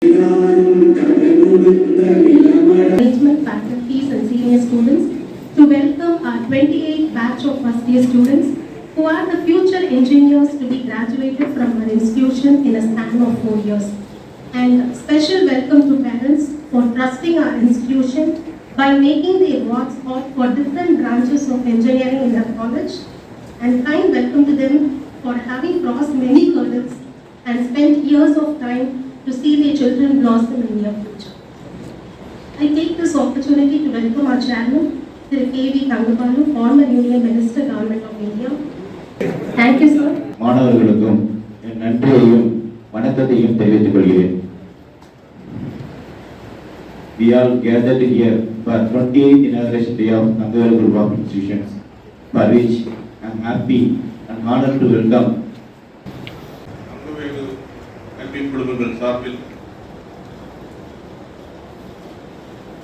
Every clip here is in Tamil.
Management faculties and senior students to welcome our 28th batch of first year students who are the future engineers to be graduated from our institution in a span of 4 years. And special welcome to parents for trusting our institution by making the awards for different branches of engineering in their college, and kind welcome to them for having crossed many hurdles and spent years of time to see their children blossom in near future. I take this opportunity to welcome our chairman, Sir K.V. Thangabalu, former Union Minister, Government of India. Thank you, sir. மாணவர்களுக்கும் என் நன்றியையும் வணக்கத்தையும் தெரிவித்துக் கொள்கிறேன். We all gathered here for 28th inauguration day of Thangabalu Group of Institutions, for which I am happy and honored to welcome. Thangavelu கல்வி குழுமங்கள் சார்பில்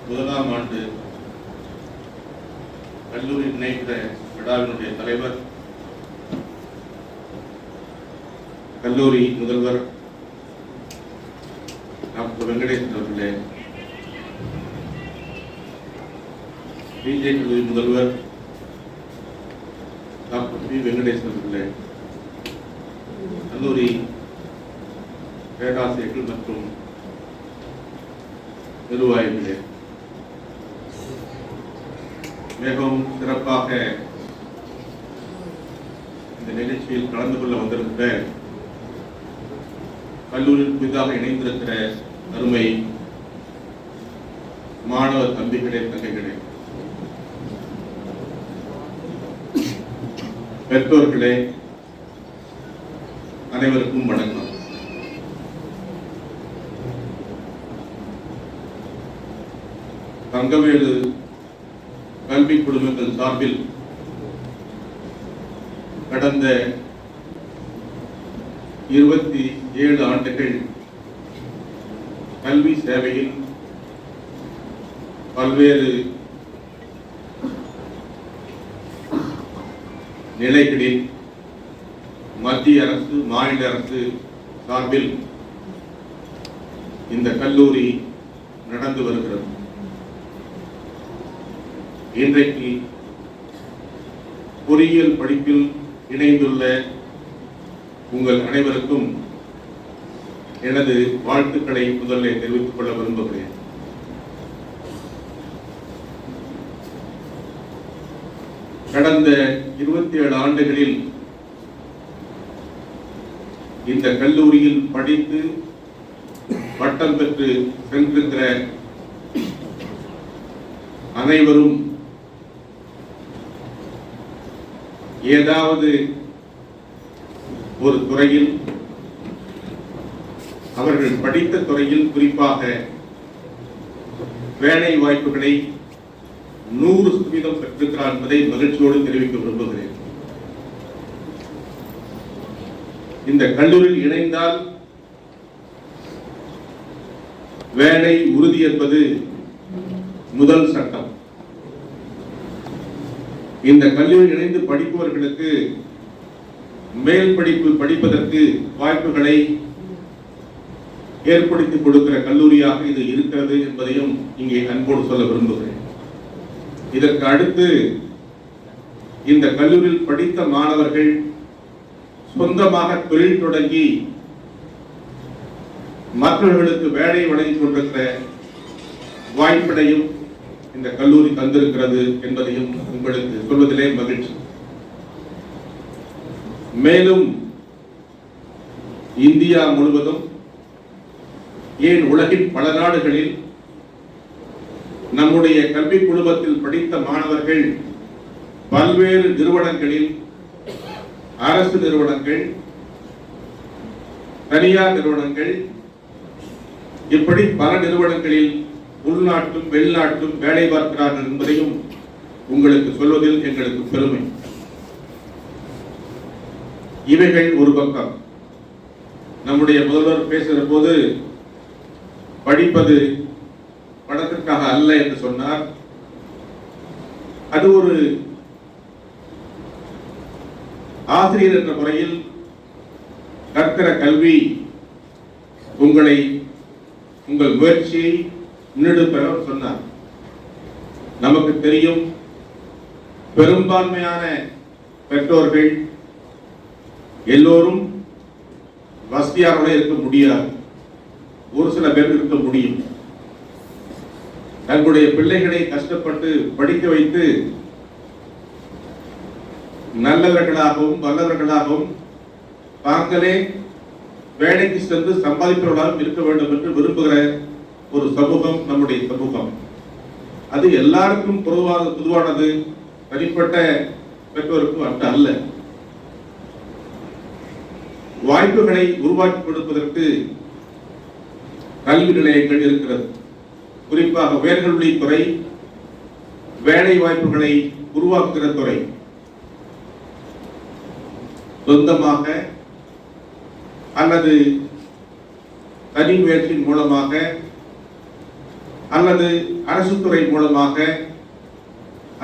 முதலாம் ஆண்டு கல்லூரி இணைந்த விழாவினுடைய தலைவர், கல்லூரி முதல்வர் டாக்டர் வெங்கடேசன் அவர்களே, பிஜே கல்லூரி முதல்வர் டாக்டர் பி வெங்கடேசன் அவர்களே, கல்லூரி பேராசிரியர்கள் மற்றும் நிர்வாகிகளே, மிகவும் சிறப்பாக இந்த நிகழ்ச்சியில் கலந்து கொள்ள வந்திருக்கிற கல்லூரியில் புதிதாக இணைந்திருக்கிற அருமை மாணவ தம்பிகளே, தங்கைகளே, பெற்றோர்களே, அனைவருக்கும் வணக்கம். தங்கவேலு கல்வி குழுமங்கள் சார்பில் கடந்த 27 ஆண்டுகள் கல்வி சேவையில் பல்வேறு நிலைகளில் மத்திய அரசு, மாநில அரசு சார்பில் இந்த கல்லூரி நடந்து வருகிறது. இன்றைக்கு பொறியியல் படிப்பில் இணைந்துள்ள உங்கள் அனைவருக்கும் எனது வாழ்த்துக்களை முதலில் தெரிவித்துக் கொள்ள விரும்புகிறேன். கடந்த 27 ஆண்டுகளில் இந்த கல்லூரியில் படித்து பட்டம் பெற்று சென்றிருக்கிற அனைவரும் ஏதாவது ஒரு துறையில், அவர்கள் படித்த துறையில் குறிப்பாக வேலை வாய்ப்புகளை 100% பெற்றிருக்கிறார் என்பதை மகிழ்ச்சியோடு தெரிவிக்க விரும்புகிறேன். இந்த கல்லூரியில் இணைந்தால் வேலை உறுதி என்பது முதல் சட்டம். இந்த கல்லூரியில் இணைந்து படிப்பவர்களுக்கு மேல் படிப்பு படிப்பதற்கு வாய்ப்புகளை ஏற்படுத்தி கொடுக்கிற கல்லூரியாக இது இருக்கிறது என்பதையும் இங்கே அன்போடு சொல்ல விரும்புகிறேன். இதற்கு அடுத்து இந்த கல்லூரியில் படித்த மாணவர்கள் சொந்தமாக தொழில் தொடங்கி மற்றவர்களுக்கு வேலை வழங்கிக் கொண்டிருக்கிற வாய்ப்பினையும் இந்த கல்லூரி தந்திருக்கிறது என்பதையும் உங்களுக்கு சொல்வதிலே மகிழ்ச்சி. மேலும் இந்தியா முழுவதும், ஏன் உலகின் பல நாடுகளில் நம்முடைய கல்வி குழுமத்தில் படித்த மாணவர்கள் பல்வேறு நிறுவனங்களில், அரசு நிறுவனங்கள், தனியார் நிறுவனங்கள், இப்படி பல நிறுவனங்களில் உள்நாட்டும் வெளிநாட்டும் வேலை பார்க்கிறார்கள் என்பதையும் உங்களுக்கு சொல்வதில் எங்களுக்கு பெருமை. இவைகள் ஒரு பக்கம். நம்முடைய முதல்வர் பேசுகிற போது படிப்பது பணத்திற்காக அல்ல என்று சொன்னார். அது ஒரு ஆசிரியர் என்ற முறையில் கற்கிற கல்வி உங்களை உங்கள் முயற்சியை முன்னெடுப்ப சொன்னார். நமக்கு தெரியும், பெரும்பான்மையான பெற்றோர்கள் எல்லோரும் வசதியாரோட இருக்க முடியாது. ஒரு சில பேர் இருக்க முடியும். தங்களுடைய பிள்ளைகளை கஷ்டப்பட்டு படிக்க வைத்து நல்லவர்களாகவும் வல்லவர்களாகவும் தாங்களே வேலைக்கு சென்று சம்பாதிப்பவர்களாகவும் இருக்க வேண்டும் என்று விரும்புகிற ஒரு சமூகம் நம்முடைய சமூகம். அது எல்லாருக்கும் பொதுவானது, தனிப்பட்ட பெற்றோருக்கும் அல்ல. வாய்ப்புகளை உருவாக்கி கொடுப்பதற்கு கல்வி நிலையங்கள் இருக்கிறது. குறிப்பாக உயர்கல்வித்துறை வேலை வாய்ப்புகளை உருவாக்குகிற துறை. சொந்தமாக அல்லது தனி முயற்சியின் மூலமாக அல்லது அரசு துறை மூலமாக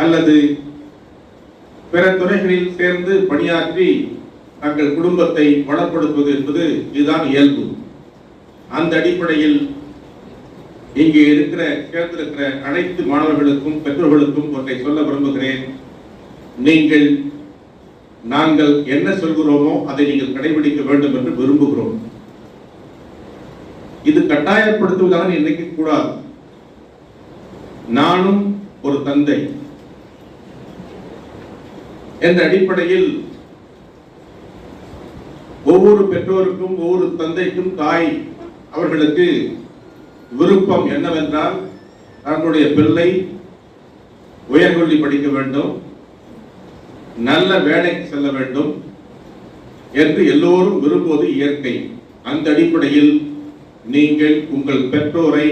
அல்லது பிற துறைகளில் சேர்ந்து பணியாற்றி தங்கள் குடும்பத்தை வளப்படுத்துவது என்பது இதுதான் இயல்பு. அந்த அடிப்படையில் இங்கே சேர்ந்திருக்கிற அனைத்து மாணவர்களுக்கும் பெற்றோர்களுக்கும் ஒன்றை சொல்ல விரும்புகிறேன். நாங்கள் என்ன சொல்கிறோமோ அதை நீங்கள் கடைபிடிக்க வேண்டும் என்று விரும்புகிறோம். இது கட்டாயப்படுத்துவதாக நினைக்க கூடாது. நானும் ஒரு தந்தை என்ற அடிப்படையில் ஒவ்வொரு பெற்றோருக்கும் ஒவ்வொரு தந்தைக்கும் தாய் அவர்களுக்கு விருப்பம் என்னவென்றால் தன்னுடைய பிள்ளை உயர்கல்வி படிக்க வேண்டும், நல்ல வேலைக்கு செல்ல வேண்டும் என்று எல்லோரும் விரும்புவது இயற்கை. அந்த அடிப்படையில் நீங்கள் உங்கள் பெற்றோரை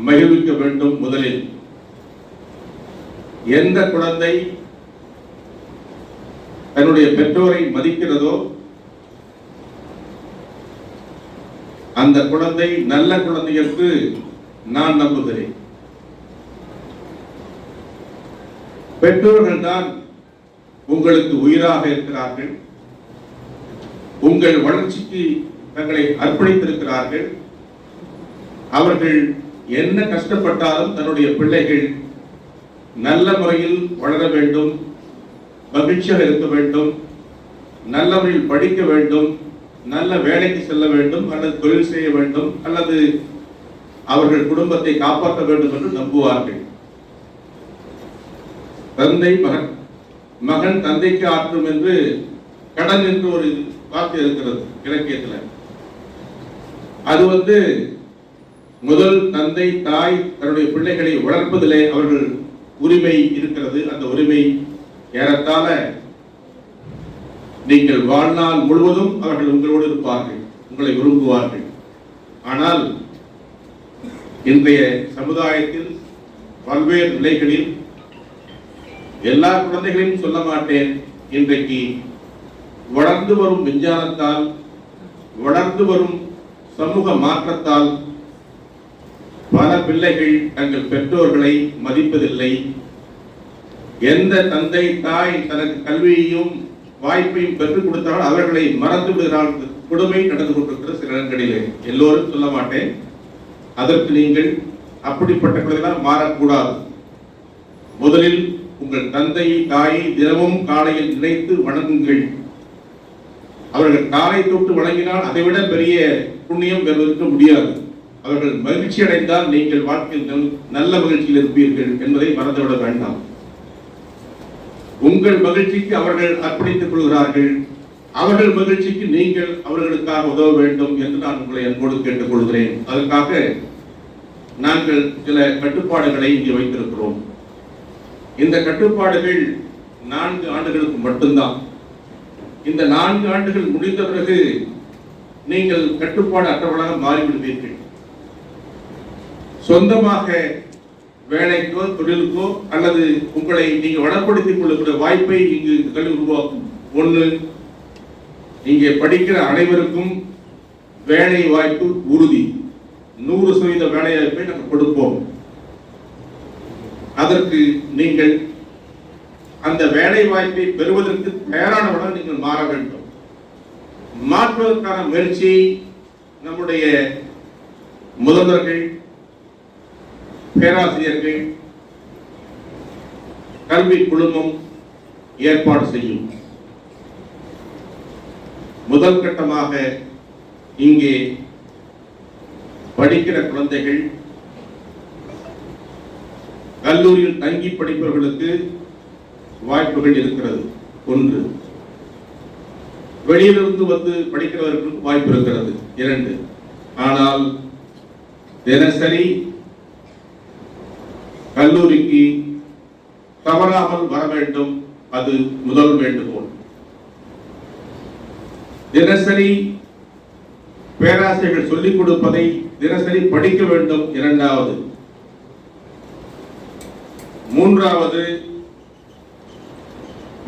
மகிழ்விக்க வேண்டும். முதலில் எந்த குழந்தை தன்னுடைய பெற்றோரை மதிக்கிறதோ அந்த குழந்தை நல்ல குழந்தை என்று நான் நம்புகிறேன். பெற்றோர்கள் தான் உங்களுக்கு உயிராக இருக்கிறார்கள். உங்கள் வளர்ச்சிக்கு தங்களை அர்ப்பணித்திருக்கிறார்கள். அவர்கள் என்ன கஷ்டப்பட்டாலும் தன்னுடைய பிள்ளைகள் நல்ல முறையில் வளர வேண்டும், மகிழ்ச்சியாக இருக்க வேண்டும், நல்ல முறையில் படிக்க வேண்டும், நல்ல வேலைக்கு செல்ல வேண்டும் அல்லது தொழில் செய்ய வேண்டும் அல்லது அவர்கள் குடும்பத்தை காப்பாற்ற வேண்டும் என்று நம்புவார்கள். தந்தை மகன் தந்தைக்கு ஆற்றும் என்று கடன் என்று ஒரு வார்த்தை இருக்கிறது இலக்கியத்தில். அது முதல் தந்தை தாய் தன்னுடைய பிள்ளைகளை வளர்ப்பதிலே அவர்கள் உரிமை இருக்கிறது. அந்த உரிமை ஏறத்தாழ நீங்கள் வாழ்நாள் முழுவதும் அவர்கள் உங்களோடு இருப்பார்கள், உங்களை விரும்புவார்கள். ஆனால் இன்றைய சமுதாயத்தில் பல்வேறு நிலைகளில் எல்லா குழந்தைகளையும் சொல்ல மாட்டேன், இன்றைக்கு வளர்ந்து வரும் விஞ்ஞானத்தால் வளர்ந்து வரும் சமூக மாற்றத்தால் பல பிள்ளைகள் தங்கள் பெற்றோர்களை மதிப்பதில்லை. எந்த தந்தை தாய் தனக்கு கல்வியையும் வாய்ப்பையும் பெற்றுக் கொடுத்தால் அவர்களை மறந்து விடுகிறார்கள். கொடுமை நடந்து கொண்டிருக்கிற சில இடங்களிலே, எல்லோரும் சொல்ல மாட்டேன். அதற்கு நீங்கள் அப்படிப்பட்ட குழந்தைகளால் மாறக்கூடாது. முதலில் உங்கள் தந்தை தாயை தினமும் காலையில் நினைத்து வணங்குங்கள். அவர்கள் காலை தொட்டு வணங்கினால் அதைவிட பெரிய புண்ணியம் வேறு இருக்க முடியாது. அவர்கள் மகிழ்ச்சி அடைந்தால் நீங்கள் வாழ்க்கையில் நல்ல மகிழ்ச்சியில் இருப்பீர்கள் என்பதை மறந்துவிட வேண்டாம். உங்கள் மகிழ்ச்சிக்கு அவர்கள் அர்ப்பணித்துக் கொள்கிறார்கள். அவர்கள் மகிழ்ச்சிக்கு நீங்கள் அவர்களுக்காக உதவ வேண்டும் என்று நான் உங்களை அன்போடு கேட்டுக் கொள்கிறேன். அதற்காக நாங்கள் சில கட்டுப்பாடுகளை இங்கே வைத்திருக்கிறோம். இந்த கட்டுப்பாடுகள் 4 ஆண்டுகளுக்கு மட்டும்தான். இந்த 4 ஆண்டுகள் முடிந்த பிறகு நீங்கள் கட்டுப்பாடு அற்றவர்களாக மாறிவிடுவீர்கள். சொந்தமாக வேலைக்கோ தொழிலுக்கோ அல்லது உங்களை நீங்கள் வளப்படுத்திக் கொள்ளுகிற வாய்ப்பை இங்கு கல்வி உருவாக்கும். 1, இங்கே படிக்கிற அனைவருக்கும் வேலை வாய்ப்பு உறுதி. 100% வேலை வாய்ப்பை நாங்கள் கொடுப்போம். அதற்கு நீங்கள் அந்த வேலை வாய்ப்பை பெறுவதற்கு தயாரானவுடன் நீங்கள் மாற வேண்டும். மாற்றுவதற்கான முயற்சியை நம்முடைய முதல்வர்கள், பேராசிரியர்கள், கல்வி குழுமம் ஏற்பாடு செய்யும். முதல் கட்டமாக இங்கே படிக்கிற குழந்தைகள், கல்லூரியில் தங்கி படிப்பவர்களுக்கு வாய்ப்புகள் இருக்கிறது. ஒன்று, வெளியிலிருந்து வந்து படிக்கிறவர்களுக்கு வாய்ப்பு இருக்கிறது. 2, ஆனால் தினசரி கல்லூரிக்கு தவறாமல் வர வேண்டும். அது முதல் வேண்டுகோள். தினசரி பேராசிரியர்கள் சொல்லிக் கொடுப்பதை தினசரி படிக்க வேண்டும். 2வது. 3வது,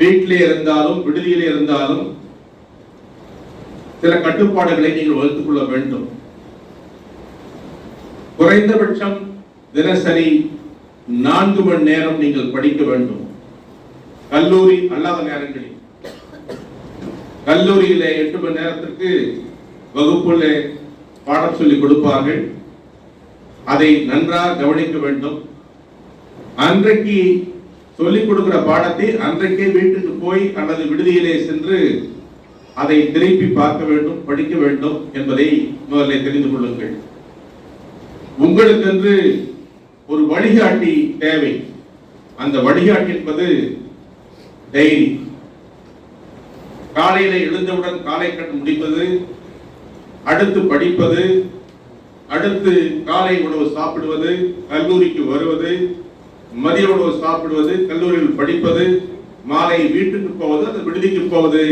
வீட்டிலே இருந்தாலும் விடுதியிலே இருந்தாலும் சில கட்டுப்பாடுகளை நீங்கள் வகுத்துக் கொள்ள வேண்டும். குறைந்தபட்சம் தினசரி 4 மணி நேரம் நீங்கள் படிக்க வேண்டும். கல்லூரி அல்லாத நேரங்களில், கல்லூரியில 8 மணி நேரத்திற்கு வகுப்புல பாடம் சொல்லிக் கொடுப்பார்கள். அதை நன்றாக கவனிக்க வேண்டும். அன்றைக்கு சொல்லிக் கொடுக்கிற பாடத்தை அன்றைக்கே வீட்டுக்கு போய் அல்லது விடுதியிலே சென்று அதை திருப்பி பார்க்க வேண்டும், படிக்க வேண்டும் என்பதை முதலில் தெரிந்து கொள்ளுங்கள். உங்களுக்கென்று ஒரு வழிகாட்டி தேவை. அந்த வழிகாட்டி என்பது டைரி. காலையில எழுந்தவுடன் காலை கடன் முடிப்பது, அடுத்து படிப்பது, அடுத்து காலை உணவு சாப்பிடுவது, கல்லூரிக்கு வருவது, மதிய உணவு சாப்பிடுவது, கல்லூரியில் படிப்பது, மாலை வீட்டுக்கு போவது, அந்த விடுதிக்கு போவது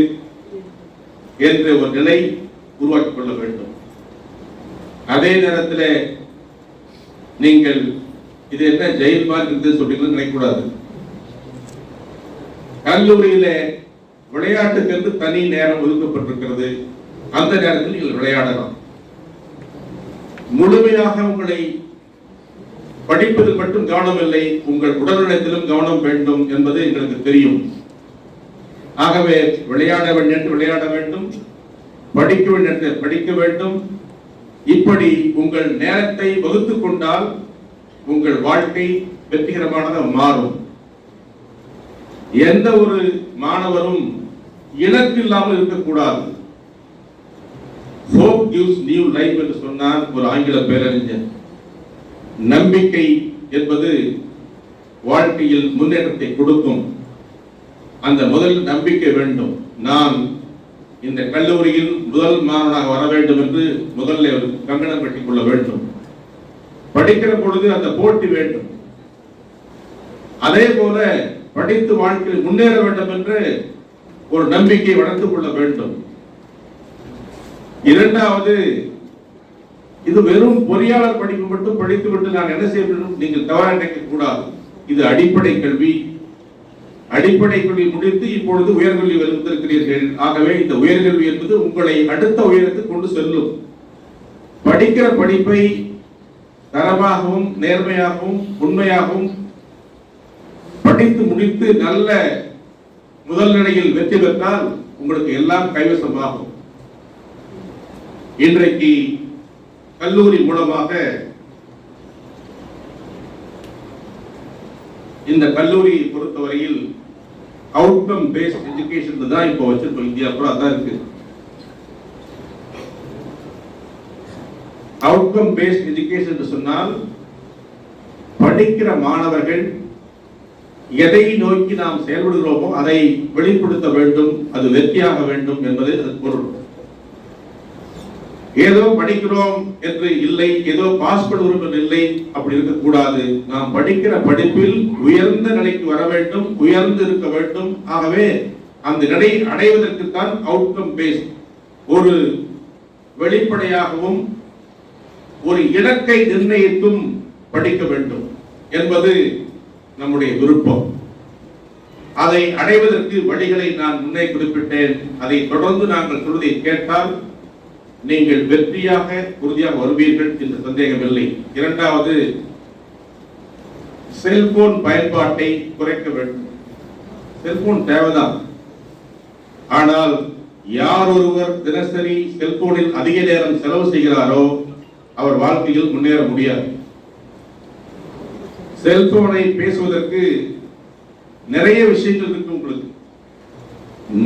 என்ற ஒரு நிலை உருவாக்கிக் கொள்ள வேண்டும். அதே நேரத்தில் நீங்கள் இது என்ன ஜெயில் மாதிரி சொல்றீங்கன்னு நினைக்கக்கூடாது. கல்லூரியில விளையாட்டுக்கு தனி நேரம் ஒதுக்கப்பட்டிருக்கிறது. அந்த நேரத்தில் நீங்கள் விளையாடலாம். முழுமையாக உங்களை படிப்பதில் மட்டும் கவனம் இல்லை, உங்கள் உடல்நலத்திலும் கவனம் வேண்டும் என்பது எங்களுக்கு தெரியும். ஆகவே விளையாட வேண்டும், படிக்க வேண்டும், படிக்க வேண்டும். இப்படி உங்கள் நேரத்தை வகுத்துக் கொண்டால் உங்கள் வாழ்க்கை வெற்றிகரமானதாக மாறும். எந்த ஒரு மாணவரும் இலக்கு இல்லாமல் இருக்கக்கூடாது. Hope gives new life என்று சொன்னார் ஒரு ஆங்கில பேரறிஞர். நம்பிக்கை என்பது வாழ்க்கையில் முன்னேற்றத்தை கொடுக்கும். அந்த முதல் நம்பிக்கை வேண்டும். நான் இந்த கல்லூரியில் முதல் மாணவனாக வர வேண்டும் என்று முதல்ல ஒரு கங்கணம் கட்டிக் கொள்ள வேண்டும். படிக்கிற பொழுது அந்த போட்டி வேண்டும். அதே போல படித்து வாழ்க்கையில் முன்னேற வேண்டும் என்று ஒரு நம்பிக்கை வளர்த்துக் கொள்ள வேண்டும். 2வது, இது வெறும் பொறியாளர் படிப்பு மட்டும் படித்துவிட்டு நான் என்ன செய்ய வேண்டும் நீங்கள் தவறாக நினைக்க கூடாது. இது அடிப்படை கல்வி. அடிப்படை கல்வி முடித்து இப்பொழுது உயர்கல்வி வந்திருக்கிறீர்கள். ஆகவே இந்த உயர்கல்வி என்பது உங்களை அடுத்த உயரத்துக்கு கொண்டு செல்லும். படிக்கிற படிப்பை தரமாகவும் நேர்மையாகவும் உண்மையாகவும் படித்து முடித்து நல்ல முதல் நிலையில் வெற்றி பெற்றால் உங்களுக்கு எல்லாம் கைவசமாகும். இன்றைக்கு கல்லூரி மூலமாக இந்த கல்லூரியை பொறுத்தவரையில் அவுட்கம் பேஸ்ட் எஜுகேஷன் தான் இப்போ வச்சிருக்கோம். இந்தியா கூட அதான் இருக்கு. அவுட்கம் பேஸ்ட் எஜுகேஷன் சொன்னால் படிக்கிற மாணவர்கள் எதை நோக்கி நாம் செயல்படுகிறோமோ அதை வெளிப்படுத்த வேண்டும், அது வெற்றியாக வேண்டும் என்பது பொருள். ஏதோ படிக்கிறோம் என்று இல்லை, ஏதோ பாஸ் பண்ணுகிறோம் என்று இல்லை, அப்படி இருக்கக்கூடாது. நாம் படிக்கிற படிப்பில் உயர்ந்த நிலைக்கு வர வேண்டும், உயர்ந்து இருக்க வேண்டும். ஆகவே அந்த நிலை அடைவதற்குத்தான் அவுட்கம் பேஸ்ட், ஒரு வெளிப்படையாகவும் ஒரு இலக்கை நிர்ணயித்தும் படிக்க வேண்டும் என்பது நம்முடைய விருப்பம். அதை அடைவதற்கு வழிகளை நான் முன்னே குறிப்பிட்டேன். அதை தொடர்ந்து நாங்கள் சொல்வதை கேட்டால் நீங்கள் வெற்றியாக உறுதியாக வருவீர்கள் என்று சந்தேகமில்லை. 2வது, செல்போன் பயன்பாட்டை குறைக்க வேண்டும். செல்போன் தேவைதான். ஆனால் யார் ஒருவர் தினசரி செல்போனில் அதிக நேரம் செலவு செய்கிறாரோ அவர் வாழ்க்கையில் முன்னேற முடியாது. செல்போனை பேசுவதற்கு நிறைய விஷயங்கள் இருக்கு. உங்களுக்கு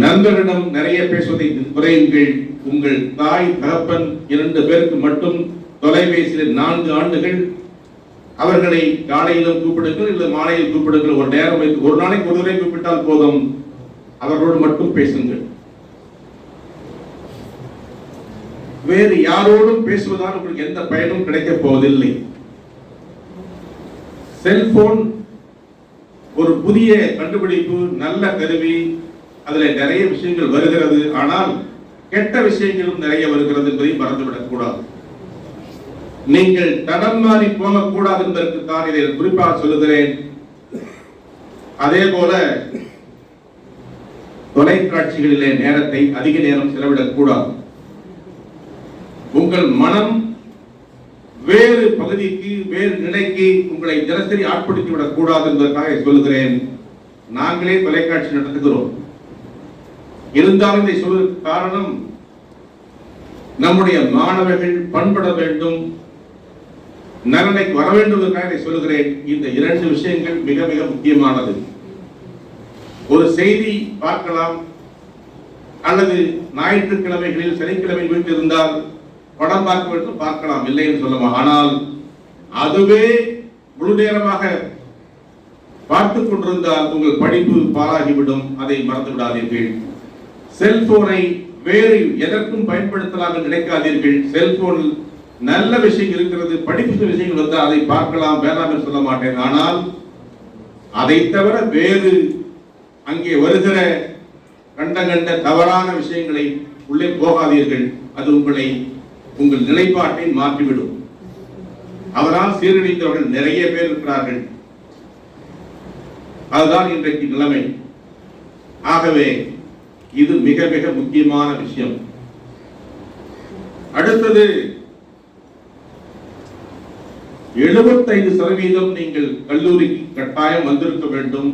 நண்பரிடம் நிறைய பேசுவதை குறையுங்கள். உங்கள் தாய் தகப்பன் 2 பேருக்கு மட்டும் தொலைபேசியில் 4 ஆண்டுகள் அவர்களை காலையிலும் கூப்பிடுங்கள் இல்லை மாலையில் கூப்பிடுங்கள். ஒரு நேரம் வைத்து ஒரு நாளைக்கு ஒரு முறை கூப்பிட்டால் போதும். அவர்களோடு மட்டும் பேசுங்கள். வேறு யாரோடும் பேசுவதால் உங்களுக்கு எந்த பயனும் கிடைக்கப் போவதில்லை. செல்போன் ஒரு புதிய கண்டுபிடிப்பு, நல்ல கருவி. அதுல நிறைய விஷயங்கள் வருகிறது. ஆனால் கெட்ட விஷயங்களும் நிறைய வருகிறது என்பதை மறந்துவிடக் கூடாது. நீங்கள் தடம் மாறி போகக்கூடாது என்பதற்கு தான் இதை குறிப்பாக சொல்லுகிறேன். அதே போல தொலைக்காட்சிகளிலே நேரத்தை அதிக நேரம் செலவிடக் கூடாது. உங்கள் மனம் வேறு பகுதிக்கு, வேறு நிலைக்கு உங்களை தினசரி ஆட்படுத்தி விடக் கூடாது என்பதற்காக சொல்லுகிறேன். நாங்களே தொலைக்காட்சி நடத்துகிறோம். இருந்தாலும் இதை சொல்வதற்கு காரணம், நம்முடைய மாணவர்கள் பண்பட வேண்டும், நலனைக்கு வர வேண்டும் என்பதற்காக இதை சொல்லுகிறேன். இந்த 2 விஷயங்கள் மிக மிக முக்கியமானது. ஒரு செய்தி பார்க்கலாம், அல்லது ஞாயிற்றுக்கிழமைகளில் சனிக்கிழமை வீட்டில் இருந்தால் படம் பார்க்க வேண்டும், பார்க்கலாம், இல்லை என்று சொல்லலாம். ஆனால் அதுவே முழு நேரமாக பார்த்துக் கொண்டிருந்தால் உங்கள் படிப்பு பாழாகிவிடும். அதை மறந்து விடாதீர்கள். செல்போனை வேறு எதற்கும் பயன்படுத்தலாம் என்று நினைக்காதீர்கள். செல்போனில் நல்ல விஷயம் இருக்கிறது, படிப்பு விஷயங்கள் வந்தால் அதை பார்க்கலாம், வேண்டாம் என்று சொல்ல மாட்டேன். ஆனால் அதை தவிர வேறு அங்கே வருகிற கண்ட தவறான விஷயங்களை உள்ளே போகாதீர்கள். அது உங்கள் நிலைப்பாட்டை மாற்றிவிடும். அவரால் சீரழிந்தவர்கள் நிறைய பேர் இருக்கிறார்கள். அதுதான் இன்றைக்கு நிலைமை. ஆகவே இது மிக மிக முக்கியமான விஷயம். அடுத்தது 75% நீங்கள் கல்லூரிக்கு கட்டாயம் வந்திருக்க வேண்டும்.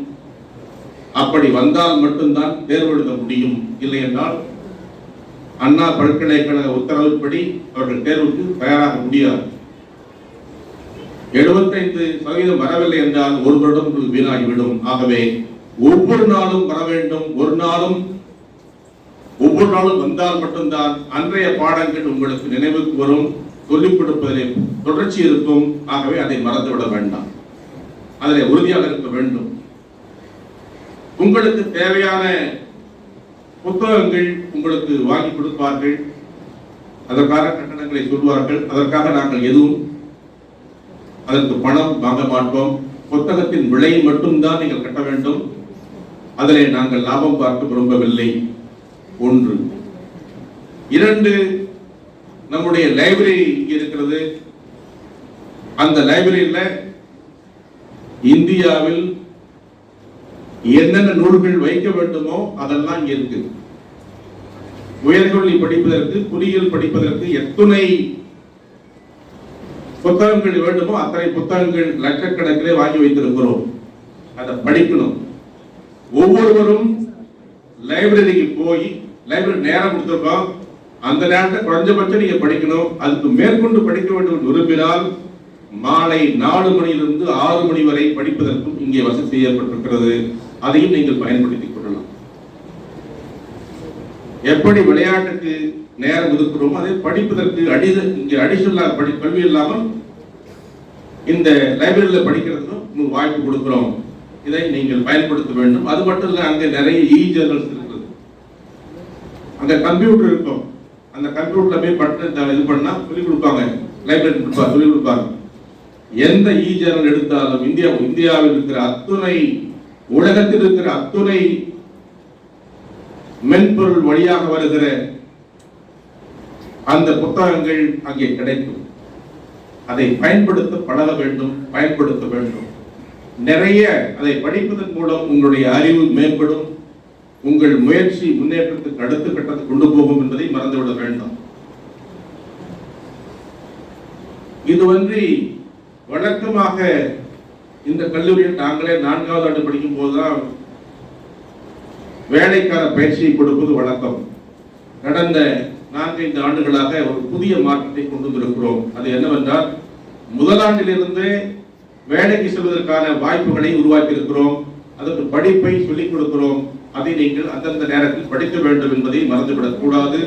அப்படி வந்தால் மட்டும்தான் தேர்வு எழுத முடியும். இல்லை என்றால் அண்ணா பல்கலைக்கழக உத்தரவுப்படி அவர்கள் தேர்வுக்கு தயாராக முடியாது. 75% வரவில்லை என்றால் ஒரு வருடம் வீணாகிவிடும். ஆகவே ஒவ்வொரு நாளும் வர வேண்டும். ஒவ்வொரு நாளும் வந்தால் மட்டும்தான் அன்றைய பாடங்கள் உங்களுக்கு நினைவுக்கு வரும். சொல்லிக் கொடுப்பதிலே தொடர்ச்சி இருக்கும். ஆகவே அதை மறந்துவிட வேண்டாம். அதில் உறுதியாக இருக்க வேண்டும். உங்களுக்கு தேவையான புத்தகங்கள் உங்களுக்கு வாங்கி கொடுப்பார்கள். அதற்கான கட்டணங்களை சொல்வார்கள். அதற்காக நாங்கள் எதுவும் அதற்கு பணம் வாங்க மாட்டோம். புத்தகத்தின் விலை மட்டும்தான் நீங்கள் கட்ட வேண்டும். அதிலே நாங்கள் லாபம் பார்க்க விரும்பவில்லை. 1. 2, நம்முடைய லைப்ரரி இருக்கிறது. அந்த லைப்ரரியில இந்தியாவில் என்னென்ன நூல்கள் வைக்க வேண்டுமோ அதெல்லாம் இங்க இருக்கு. உயர்கல்வி படிப்பதற்கு, பொறியியல் படிப்பதற்கு எத்தனை புத்தகங்கள் வேண்டுமோ அத்தனை புத்தகங்கள் லட்சக்கணக்கிலே வாங்கி வைத்திருக்கிறோம். அதை படிக்கணும். ஒவ்வொருவரும் லைப்ரரிக்கு போய், லைப்ரரி நேரம் கொடுத்திருக்கோம், அந்த நேரத்தை குறைஞ்சபட்சம் நீங்க படிக்கணும். அதுக்கு மேற்கொண்டு படிக்க வேண்டும் என்று விரும்பினால் மாலை 4 மணியிலிருந்து 6 மணி வரை படிப்பதற்கும் இங்கே வசதி செய்யப்பட்டிருக்கிறது. அதையும் நீங்கள் பயன்படுத்திக் கொள்ளலாம். எப்படி விளையாட்டுக்கு நேரம் ஒதுக்குறோமோ அதே படிப்பதற்கு இங்கே அடிஷனல் கல்வி இல்லாமல் இந்த லைப்ரரியில் படிக்கிறதுக்கும் வாய்ப்பு கொடுக்கிறோம். இதை நீங்கள் பயன்படுத்த வேண்டும். அது மட்டும் இல்லை, அங்கே நிறைய ஜர்னல்ஸ் இருக்குது. அங்க கம்ப்யூட்டர் இருக்கும். அந்த கம்ப்யூட்டர்ல போய் பட்டன் இது பண்ணா சொல்லிக் கொடுப்பாங்க. லைப்ரரி சொல்லிக் கொடுப்பாங்க. எந்த ஜர்னல் எடுத்தாலும் இந்தியாவில் இருக்கிற அத்துணை, உலகத்தில் இருக்கிற அத்துணை மென்பொருள் வழியாக வருகிற அந்த புத்தகங்கள் அங்கே கிடைக்கும். அதை பயன்படுத்த பழக வேண்டும், பயன்படுத்த வேண்டும். நிறைய அதை படிப்பதன் மூலம் உங்களுடைய அறிவு மேம்படும். உங்கள் முயற்சி முன்னேற்றத்துக்கு அடுத்த கட்டத்துக்கு கொண்டு போகும் என்பதை மறந்துவிட வேண்டும். இதுவன்றி வழக்கமாக இந்த கல்லூரியில் நாங்களே 4வது ஆண்டு படிக்கும் போதுதான் வேலைக்கான பயிற்சியை கொடுப்பது வழக்கம். கடந்த 4-5 ஆண்டுகளாக ஒரு புதிய மாற்றத்தை கொண்டு வந்திருக்கிறோம். அது என்னவென்றால், முதலாண்டிலிருந்தே வேலைக்கு செல்வதற்கான வாய்ப்புகளை உருவாக்கி இருக்கிறோம். அதற்கு படிப்பை சொல்லிக் கொடுக்கிறோம். அதை நீங்கள் அந்தந்த நேரத்தில் படிக்க வேண்டும் என்பதை மறந்துவிடக் கூடாது.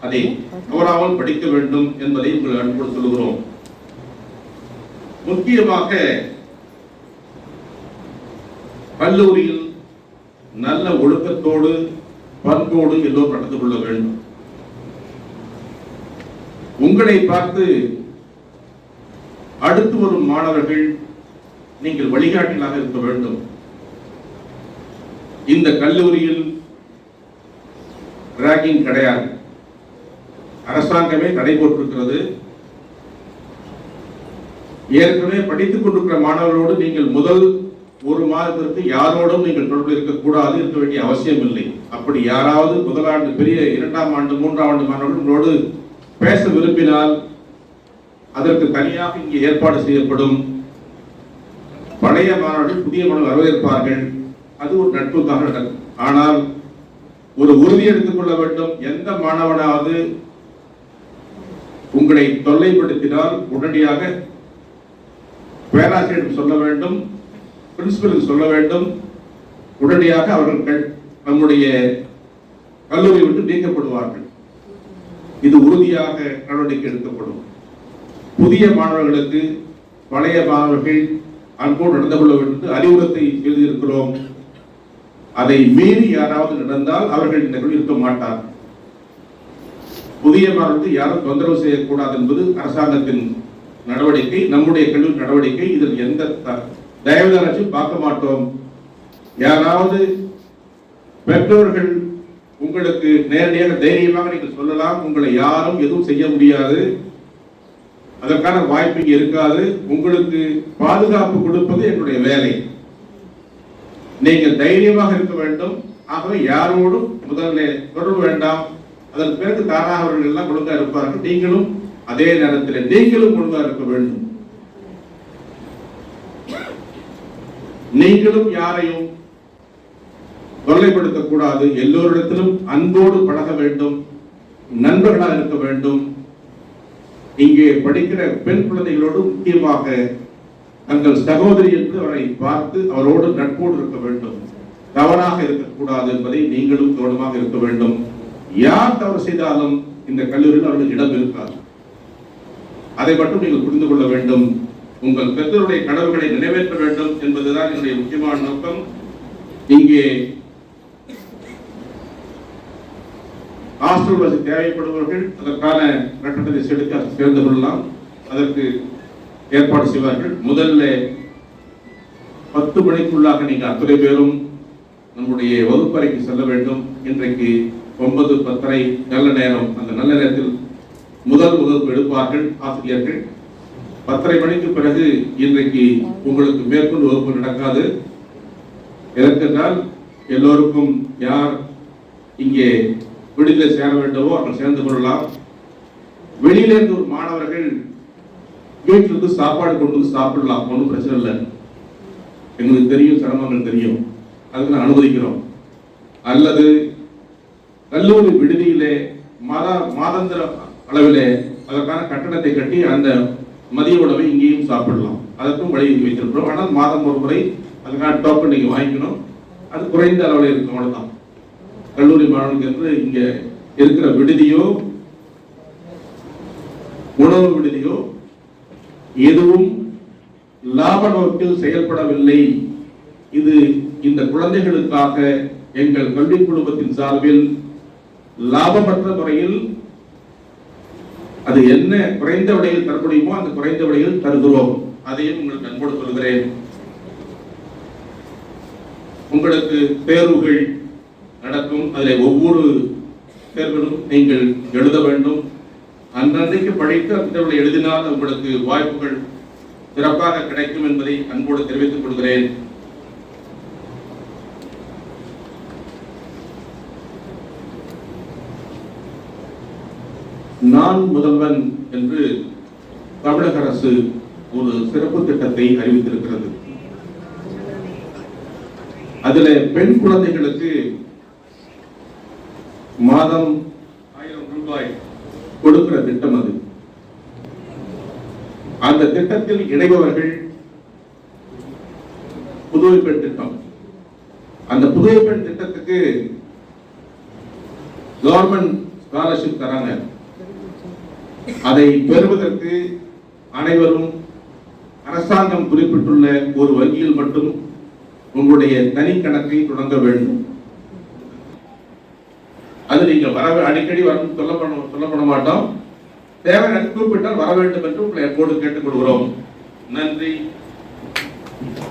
அதை தவறாமல் படிக்க வேண்டும் என்பதை உங்கள் அன்போடு சொல்லுகிறோம். முக்கியமாக கல்லூரியில் நல்ல ஒழுக்கத்தோடு பண்போடு எல்லோரும் நடந்து கொள்ள வேண்டும். உங்களை பார்த்து அடுத்து வரும் மாணவர்கள் நீங்கள் வழிகாட்டிலாக இருக்க வேண்டும். இந்த கல்லூரியில் ராகிங் கிடையாது. அரசாங்கமே தடை போட்டிருக்கிறது. ஏற்கனவே படித்துக் கொண்டிருக்கிற மாணவர்களோடு நீங்கள் முதல் 1 மாதத்திற்கு யாரோடும் நீங்கள் தொடர்பில் இருக்கக்கூடாது, இருக்க வேண்டிய அவசியம் இல்லை. அப்படி யாராவது முதலாண்டு பெரிய 2ஆம் ஆண்டு 3ஆம் ஆண்டு மாணவர்களோடு பேச விரும்பினால் அதற்கு தனியாக இங்கே ஏற்பாடு செய்யப்படும். பழைய மாணவர்கள் புதிய மாணவர்கள் வரவேற்பார்கள். அது ஒரு நட்புக்காக நடக்கும். ஆனால் ஒரு உறுதி எடுத்துக் கொள்ள வேண்டும். எந்த மாணவனாவது உங்களை தொல்லைப்படுத்தினால் உடனடியாக பேராசிரியர் சொல்ல வேண்டும், பிரின்சிபலுக்கு சொல்ல வேண்டும். உடனடியாக அவர்கள் நம்முடைய கல்லூரி விட்டு நீக்கப்படுவார்கள். இது உறுதியாக நடவடிக்கை எடுக்கப்படும். புதிய மாணவர்களுக்கு பழைய மாணவர்கள் அன்போடு நடந்து கொள்ள வேண்டும் என்று அறிவுறுத்தை எழுதியிருக்கிறோம். அதை மீறி யாராவது நடந்தால் அவர்கள் இந்த கல்லூரி இருக்க மாட்டார்கள். புதிய மாணவர்களுக்கு யாரும் தொந்தரவு செய்யக்கூடாது என்பது அரசாங்கத்தின் நடவடிக்கை, நம்முடைய கல்லூரி நடவடிக்கை. இதில் எந்த தயவுதாரத்தையும் பார்க்க மாட்டோம். யாராவது பெற்றோர்கள் உங்களுக்கு நேரடியாக தைரியமாக நீங்கள் சொல்லலாம், உங்களை யாரும் எதுவும் செய்ய முடியாது, அதற்கான வாய்ப்பு இங்கே இருக்காது, உங்களுக்கு பாதுகாப்பு கொடுப்பது என்னுடைய வேலை, நீங்கள் தைரியமாக இருக்க வேண்டும். ஆகவே யாரோடும் முதல்ல தொடர்பு வேண்டாம். அதன் பிறகு தானாக அவர்கள் எல்லாம் ஒழுங்காக இருப்பார்கள். நீங்களும் அதே நேரத்தில் நீங்களும் ஒழுங்காக இருக்க வேண்டும். நீங்களும் யாரையும் தொல்லைப்படுத்தக்கூடாது. எல்லோரிடத்திலும் அன்போடு பழக வேண்டும், நண்பர்களாக இருக்க வேண்டும். இங்கே படிக்கிற பெண் குழந்தைகளோடு முக்கியமாக தங்கள் சகோதரி என்று அவரை பார்த்து அவரோடு நட்போடு இருக்க வேண்டும். தவறாக இருக்கக்கூடாது என்பதை நீங்களும் கவனமாக இருக்க வேண்டும். யார் தவறு செய்தாலும் இந்த கல்லூரியில் அவர்களுக்கு இடம் இருக்காது. அதை மட்டும் நீங்கள் புரிந்து கொள்ள வேண்டும். உங்கள் பெற்றோருடைய கனவுகளை நிறைவேற்ற வேண்டும் என்பதுதான் என்னுடைய முக்கியமான நோக்கம். இங்கே ஹாஸ்டல் வசதி தேவைப்படுபவர்கள் அதற்கான கட்டணத்தை செலுத்தி சேர்ந்து கொள்ளலாம். அதற்கு ஏற்பாடு செய்வார்கள். முதல்ல 10 மணிக்குள்ளாக நீங்கள் அத்தனை பேரும் நம்முடைய வகுப்பறைக்கு செல்ல வேண்டும். இன்றைக்கு 9:10 நல்ல நேரம். அந்த நல்ல நேரத்தில் முதல் வகுப்பு எடுப்பார்கள் ஆசிரியர்கள். 10:30 மணிக்கு பிறகு இன்றைக்கு உங்களுக்கு மேற்கொண்டு வகுப்பு நடக்காது. எதற்கென்றால் எல்லோருக்கும் யார் இங்கே விடுதலை சேர வேண்டுமோ அவர்கள் சேர்ந்து கொள்ளலாம். வெளியிலிருந்து ஒரு மாணவர்கள் வீட்டிலிருந்து சாப்பாடு கொண்டு வந்து சாப்பிடலாம், ஒன்றும் பிரச்சனை இல்லை. எங்களுக்கு தெரியும், சிரமங்கள் தெரியும், அதுக்கு நான் அனுமதிக்கிறோம். அல்லது கல்லூரி விடுதியிலே மாதாந்திர அளவிலே அதற்கான கட்டணத்தை கட்டி அந்த மதிய உணவை இங்கேயும் சாப்பிடலாம். அதற்கும் வழி வைத்திருக்கிறோம். ஆனால் மாதம் ஒரு முறை அதுக்கான டோக்கன் நீங்க வாங்கிக்கணும். அது குறைந்த அளவில் இருக்கும். அவ்வளவுதான். கல்லூரி மாணவர்களுக்கு என்று இங்க இருக்கிற விடுதியோ உணவு விடுதியோ எதுவும் லாப நோக்கில் செயல்படவில்லை. இது இந்த குழந்தைகளுக்காக எங்கள் கல்வி குழுமத்தின் சார்பில் லாபமற்ற முறையில் அது என்ன குறைந்த விலையில் தர முடியுமோ அந்த குறைந்த விலையில் தருகிறோம். அதையும் உங்களுக்கு அன்போடு சொல்கிறேன். உங்களுக்கு தேர்வுகள் நடக்கும். அதில் ஒவ்வொரு தேர்விலும் நீங்கள் எழுத வேண்டும். அன்றைக்கு படித்து அந்த எழுதினால் உங்களுக்கு வாய்ப்புகள் சிறப்பாக கிடைக்கும் என்பதை அன்போடு தெரிவித்துக் கொள்கிறேன். நான் முதல்வன் என்று தமிழக அரசு ஒரு சிறப்பு திட்டத்தை அறிவித்திருக்கிறது. அதில் பெண் குழந்தைகளுக்கு மாதம் 1000 ரூபாய் கொடுக்கிற திட்டம் அது. அந்த திட்டத்தில் இணைபவர்கள் புதுவை பெண் திட்டம். அந்த புதுவை பெண் திட்டத்துக்கு கவர்மெண்ட் ஸ்காலர்ஷிப் தராங்க. அதை பெறுவதற்கு அனைவரும் அரசாங்கம் குறிப்பிட்டுள்ள ஒரு வங்கியில் மட்டும் உங்களுடைய தனி கணக்கை தொடங்க வேண்டும். அது நீங்க அடிக்கடி வரணும் சொல்லப்பட மாட்டோம். தேவை குறிப்பிட்டால் வர வேண்டும் என்று உங்களை எப்போது கேட்டுக் கொள்கிறோம். நன்றி.